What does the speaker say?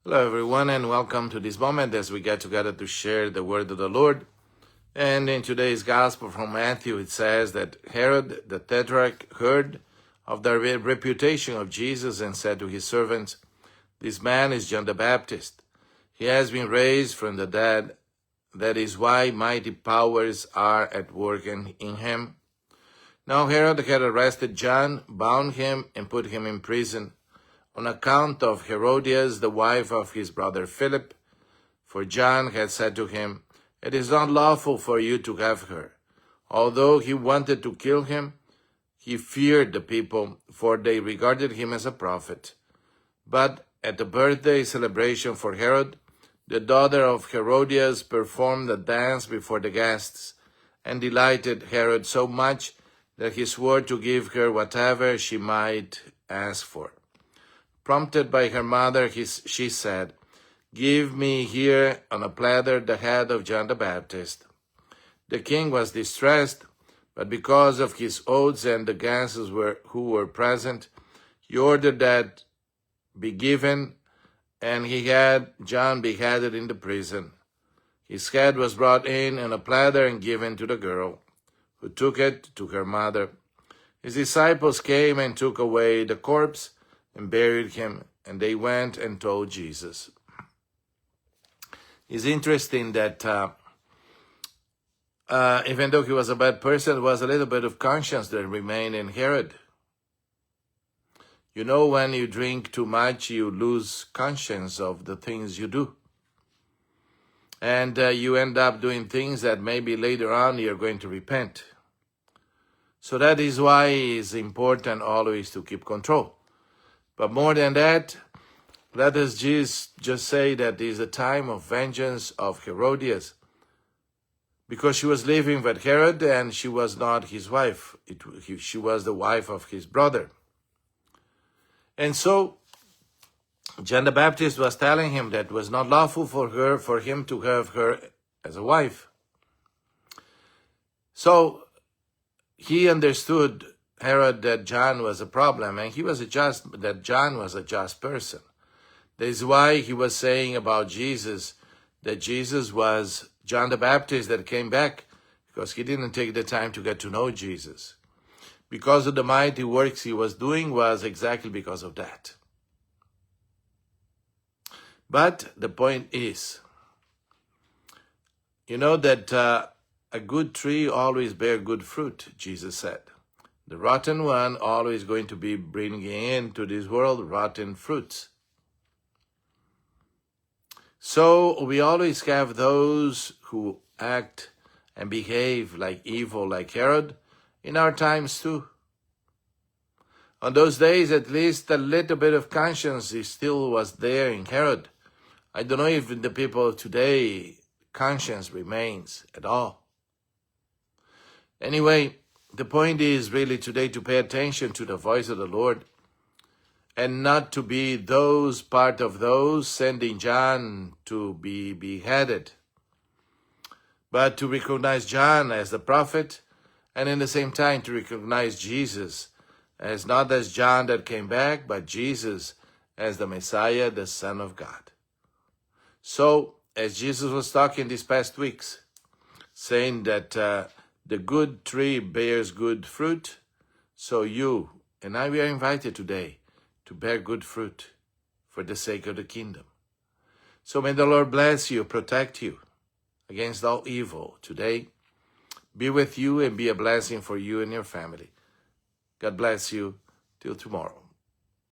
Hello, everyone, and welcome to this moment as we get together to share the word of the Lord. And in today's gospel from Matthew, it says that Herod the Tetrarch heard of the reputation of Jesus and said to his servants, "This man is John the Baptist. He has been raised from the dead. That is why mighty powers are at work in him." Now Herod had arrested John, bound him, and put him in prison on account of Herodias, the wife of his brother Philip. For John had said to him, "It is not lawful for you to have her." Although he wanted to kill him, he feared the people, for they regarded him as a prophet. But at the birthday celebration for Herod, the daughter of Herodias performed a dance before the guests, and delighted Herod so much that he swore to give her whatever she might ask for. Prompted by her mother, she said, "Give me here on a platter the head of John the Baptist." The king was distressed, but because of his oaths and the guests who were present, he ordered that be given, and he had John beheaded in the prison. His head was brought in on a platter and given to the girl, who took it to her mother. His disciples came and took away the corpse and buried him, and they went and told Jesus. It's interesting that even though he was a bad person, there was a little bit of conscience that remained in Herod. You know, when you drink too much, you lose conscience of the things you do. And you end up doing things that maybe later on you're going to repent. So that is why it's important always to keep control. But more than that, let us just say that it is a time of vengeance of Herodias, because she was living with Herod and she was not his wife. She was the wife of his brother. And so John the Baptist was telling him that it was not lawful for him to have her as a wife. So he understood, Herod, that John was a problem, and that John was a just person. That is why he was saying about Jesus that Jesus was John the Baptist that came back, because he didn't take the time to get to know Jesus. Because of the mighty works he was doing was exactly because of that. But the point is, you know that a good tree always bears good fruit, Jesus said. The rotten one always going to be bringing into this world rotten fruits. So we always have those who act and behave like evil, like Herod, in our times too. On those days, at least a little bit of conscience still was there in Herod. I don't know if in the people of today, conscience remains at all. Anyway, the point is really today to pay attention to the voice of the Lord and not to be part of those sending John to be beheaded, but to recognize John as the prophet, and in the same time to recognize Jesus as not as John that came back, but Jesus as the Messiah, the Son of God. So, as Jesus was talking these past weeks, saying that the good tree bears good fruit, so you and I, we are invited today to bear good fruit for the sake of the kingdom. So may the Lord bless you, protect you against all evil today, be with you and be a blessing for you and your family. God bless you till tomorrow.